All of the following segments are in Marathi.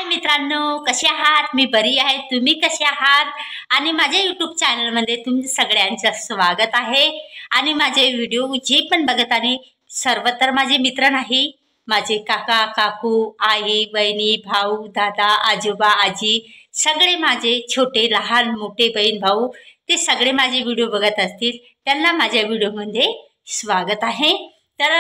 मित्रांनो, कसे आहात? मी बरी आहे, तुम्ही कसे आहात? आणि माझ्या यूट्यूब चॅनलमध्ये तुमचं सगळ्यांचं स्वागत आहे। आणि माझे व्हिडिओ जे पण बघत आहे सर्व तर माझे मित्र नाही, माझे काका काकू, आई बहिणी, भाऊ दादा, आजोबा आजी, सगळे माझे छोटे लहान मोठे बहीण भाऊ ते सगळे माझे व्हिडिओ बघत असतील, त्यांना माझ्या व्हिडिओमध्ये स्वागत आहे। तर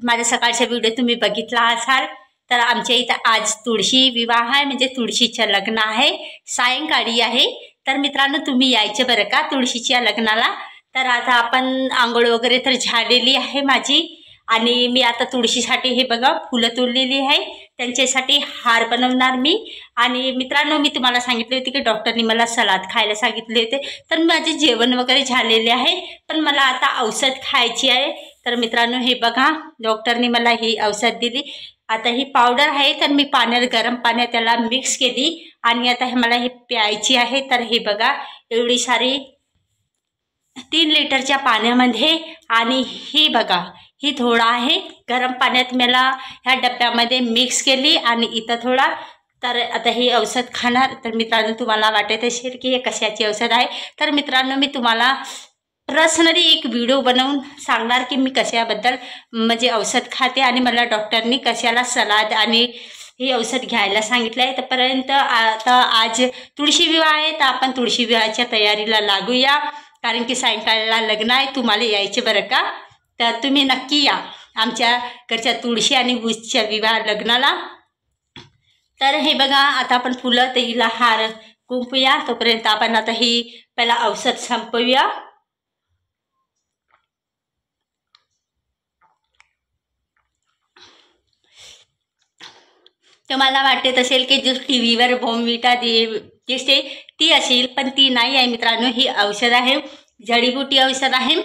माझ्या सकाळचा व्हिडिओ तुम्ही बघितला असाल, तर आमच्या इथं आज तुळशी विवाह आहे, म्हणजे तुळशीचं लग्न आहे, सायंकाळी आहे। तर मित्रांनो तुम्ही यायचे बरं का तुळशीच्या लग्नाला। तर आता आपण आंघोळ वगैरे तर झालेली आहे माझी, आणि मी आता तुळशीसाठी हे बघा फुलं तोडलेली आहे, त्यांच्यासाठी हार बनवणार मी। आणि मित्रांनो मी तुम्हाला सांगितले होते की डॉक्टरनी मला सलाद खायला सांगितले होते, तर माझे जेवण वगैरे झालेले आहे, पण मला आता औषध खायची आहे। तर मित्रांनो हे बघा डॉक्टरनी मला ही औषध दिली। आता ही पावडर आहे, तर मी पाण्यात गरम पाण्यात त्याला मिक्स केली आणि आता हे मला हे प्यायची आहे। तर हे बघा एवढी सारी 3 लिटरच्या पाण्यामध्ये, आणि ही बघा ही थोडा आहे गरम पाण्यात मला ह्या डब्यामध्ये मिक्स केली आणि इथं थोडा। तर आता हे औषध खाणार। तर मित्रांनो तुम्हाला वाटत असेल की हे कशाची औषध आहे, तर मित्रांनो मी तुम्हाला पर्सनली एक व्हिडिओ बनवून सांगणार की मी कशाबद्दल म्हणजे औषध खाते आणि मला डॉक्टरनी कशाला सलाद आणि हे औषध घ्यायला सांगितलं आहे। तोपर्यंत आता आज तुळशी विवाह आहे, तर आपण तुळशी विवाहाच्या तयारीला लागूया, कारण की सायंकाळला लग्न आहे, तुम्हाला यायचे बरं का। तर तुम्ही नक्की या आमच्या घरच्या तुळशी आणि ऊसच्या विवाह लग्नाला। तर हे बघा आता आपण फुलं तर हिला हार गुंफूया, तोपर्यंत आपण आता ही पहिला औषध संपवूया। तुम्हाला वाटत असेल की जो टीव्हीवर बॉर्नव्हिटा दिसते ती असेल, पण ती नाही आहे मित्रांनो, ही औषध आहे, जडीबुटी औषध आहे।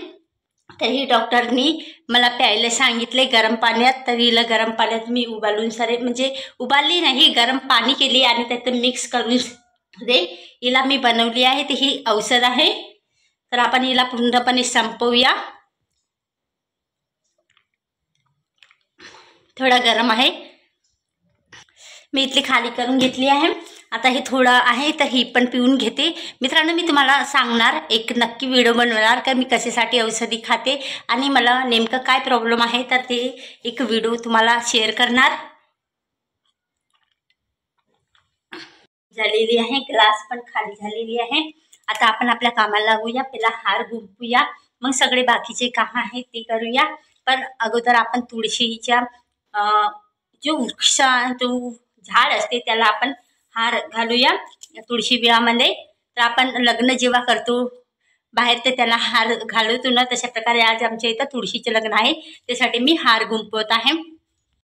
तर ही डॉक्टरनी मला प्यायला सांगितले गरम पाण्यात। तर हिला गरम पाण्यात मी उबालून सारे म्हणजे उबालली नाही, गरम पाणी केली आणि त्यात मिक्स करून दे हिला मी बनवली आहे। ती ही औषध आहे, तर आपण हिला पूर्णपणे संपवूया। थोडा गरम आहे, मी इथली खाली करून घेतली आहे। आता हे थोडं आहे तर ही पण पिऊन घेते। मित्रांनो मी तुम्हाला सांगणार, एक नक्की व्हिडिओ बनवणार का मी कशासाठी औषधी खाते आणि मला नेमकं काय प्रॉब्लेम आहे, तर ते एक व्हिडिओ तुम्हाला शेअर करणार। झालेली आहे, ग्लास पण खाली झालेली आहे। आता आपण आपल्या कामाला लागूया, पहिला हार गुंफूया, मग सगळे बाकीचे काम आहेत ते करूया। पण अगोदर आपण तुळशीच्या जो वृक्ष जो झाड असते त्याला आपण हार घालूया तुळशी विवाहामध्ये। तर आपण लग्न जेव्हा करतो बाहेर तर त्याला हार घालवतो ना, तशा प्रकारे आज आमच्या इथं तुळशीचे लग्न आहे, त्यासाठी मी हार गुंफवत आहे।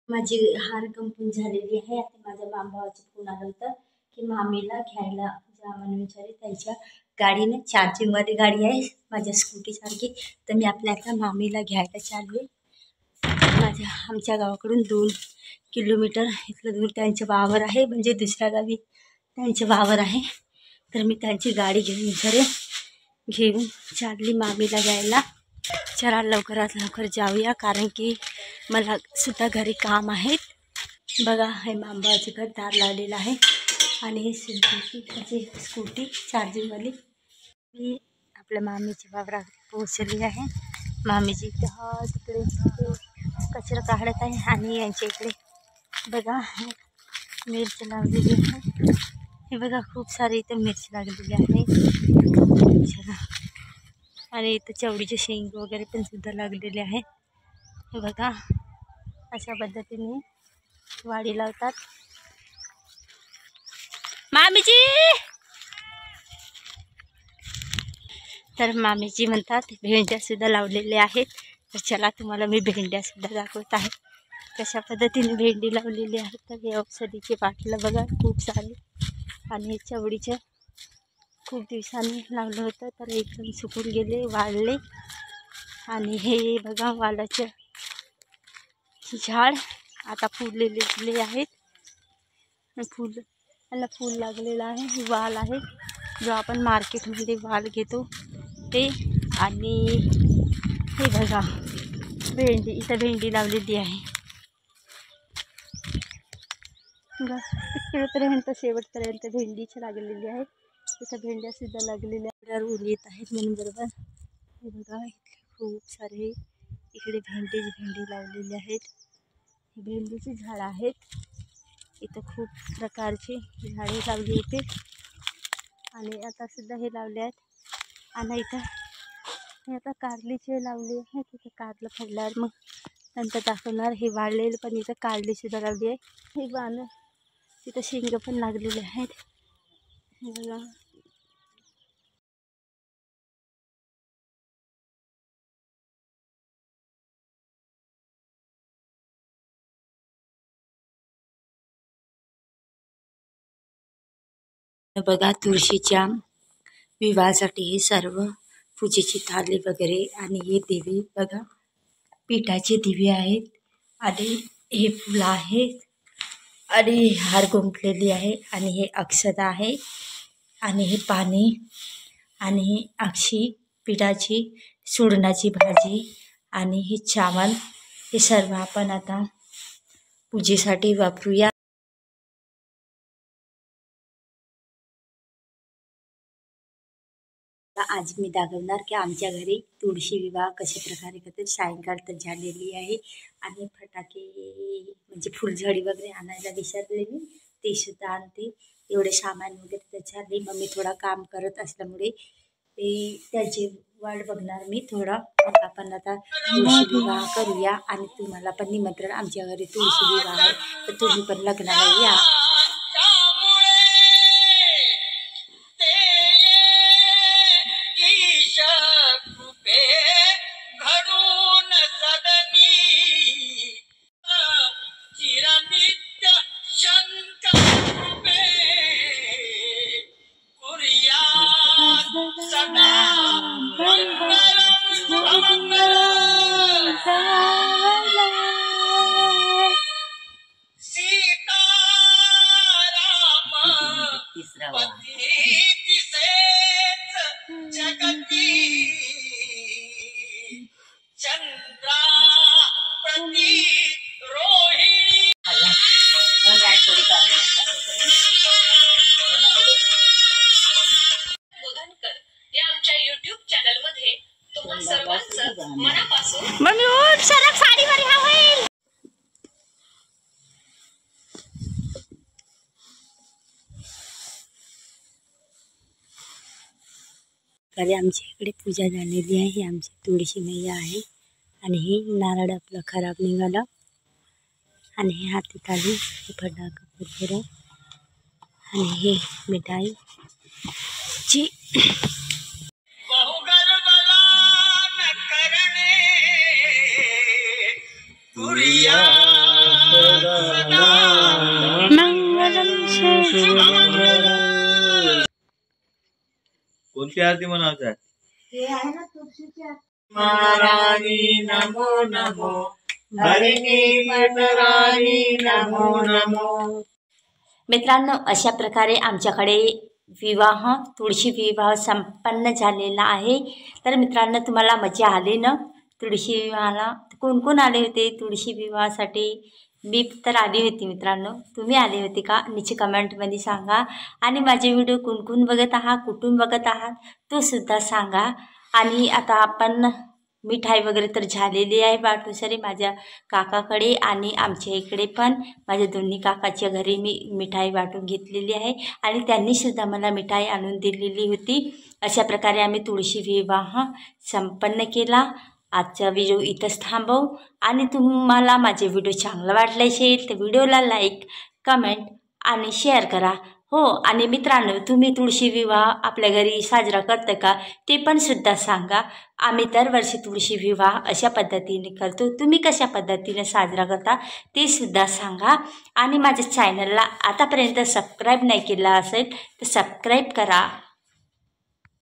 माझी हार गुंफून झालेली आहे। आता माझ्या मामाभावाचं फोन आलं होतं की मामीला घ्यायला जा म्हणून विचारले, त्यांच्या गाडीने चार्जिंगवाली गाडी आहे माझ्या स्कूटीसारखी, तर मी आपल्या मामीला घ्यायला चालले। आमच्या गावाकडून 2 किलोमीटर इथलं दूर त्यांचे वावर आहे, म्हणजे दुसऱ्या गावी त्यांचे वावर आहे। तर मी त्यांची गाडी घेऊन चालली मामीला घ्यायला। चला लवकरात लवकर जाऊया, कारण की मला सुद्धा घरी काम आहेत। बघा हे मामाचं घर दार लावलेलं आहे आणि हे स्कूटी चार्जिंगवाली। मी आपल्या मामीच्या वावरात पोहोचली आहे। मामीची तिकडे कचरा काढत आहे आणि यांच्या इकडे बघा मिरची लावलेली आहे। हे बघा खूप सारी इथं मिरची लागलेली आहे, आणि इथं चवळीचे शेंग वगैरे पण सुद्धा लागलेले आहे। हे बघा अशा पद्धतीने वाडी लावतात। मामीजी तर मामीजी म्हणतात भेंड्या सुद्धा लावलेल्या आहेत, तर चला तुम्हाला मी भेंड्या सुद्धा दाखवत आहे कशा पद्धतीने भेंडी लावलेली आहे। तर हे औषधीचे बाटलं बघा खूप सारे, आणि चवळीचं खूप दिवसांनी लावलं होतं, तर एकदम सुकून गेले वाळले। आणि हे बघा वालाचं झाड आता फुललेले आहेत, याला फूल लागलेलं आहे, वाल आहे जो आपण मार्केटमध्ये वाल घेतो ते। आणि हे बघा भेंडी, इथं भेंडी लावलेली आहे। तिकडेपर्यंत शेवटपर्यंत भेंडीची लागलेली आहे. तिथं भेंड्या सुद्धा लागलेल्या ऊन येत आहेत म्हणून बरोबर. हे बघा इथे खूप सारे इकडे भेंडी लावलेली आहेत. भेंडीची झाडं आहेत. इथं खूप प्रकारची झाडे लावली होती आणि आता सुद्धा हे लावले आहेत. आणि इथं हे आता कारलीचे लावले आहे. तिथं कारलं फडल्यावर मग नंतर दाखवणार. हे वाळलेलं पण इथं कारली सुद्धा लावली आहे. हे बाण तिथं शेंग पण लागलेले आहेत. बघा तुळशीच्या विवाहासाठी हे सर्व पूजेची थाली वगैरे आणि हे दिवे बघा पिठाचे दिवे आहेत आणि हे फुलं आहेत आणि हार गुंफलेली आहे आणि हे अक्षता आहे आणि हे पाणी आणि हे अक्षी पिठाची सुरणाची भाजी आणि हे चावल हे सर्व आपण आता पूजेसाठी वापरूया. आज मी दाखवणार की आमच्या घरी तुळशी विवाह कशा प्रकारे करतात. सायंकाळ तर झालेली आहे आणि फटाके म्हणजे फुलझडी वगैरे आणायला विसरले मी, ते सुद्धा आणते. एवढे सामान वगैरे त्याच्याआधी मम्मी थोडा काम करत असल्यामुळे ते त्याची वाट बघणार मी थोडा. मग आपण आता तुळशी विवाह करूया आणि तुम्हाला पण निमंत्रण आमच्या घरी तुळशी विवाह आहे, तर तुम्ही पण लग्नाला या. मम्मी उठ सरक साडीवर ह्या होईल. अरे आमच्या इकडे पूजा झालेली आहे. ही आमची तुळशी मैया आहे आणि हे नारळ आपलं खराब निघालं आणि हे हातात आली हे फटाका कुरकुरे आणि हे मिठाई ची कोणती आरती म्हणायचं हे आहे ना तुळशीची आरती. महाराणी नमो नमो, हरिणी राणी नमो नमो. मित्रांनो अशा प्रकारे आमच्याकडे विवाह तुळशी विवाह संपन्न झालेला आहे. तर मित्रांनो तुम्हाला मजा आली ना तुळशी विवाहाला? कोण कोण आले होते तुळशी विवाहासाठी? मी तर आली होती मित्रांनो, तुम्ही आले होते का? नीचे कमेंटमध्ये सांगा. आणि माझे व्हिडिओ कोण बघत आहात, कुठून बघत आहात तो सुद्धा सांगा. आणि आता आपण मिठाई वगैरे तर झालेली आहे वाटूसरी माझ्या काकाकडे आणि आमच्या इकडे पण माझ्या दोन्ही काकाच्या घरी मी मिठाई वाटून घेतलेली आहे आणि त्यांनीसुद्धा मला मिठाई आणून दिलेली होती. अशा प्रकारे आम्ही तुळशी विवाह संपन्न केला. आजचा व्हिडिओ इथंच थांबवू आणि तुम्हाला माझे व्हिडिओ चांगला वाटला असेल तर व्हिडिओला लाईक कमेंट आणि शेअर करा. हो आणि मित्रांनो तुम्ही तुळशी विवाह आपल्या घरी साजरा करता का ते पण सुद्धा सांगा. आम्ही दरवर्षी तुळशी विवाह अशा पद्धतीने करतो. तुम्ही कशा पद्धतीने साजरा करता ते सुद्धा सांगा. आणि माझ्या चॅनलला आतापर्यंत सबस्क्राईब नाही केला असेल तर सबस्क्राईब करा.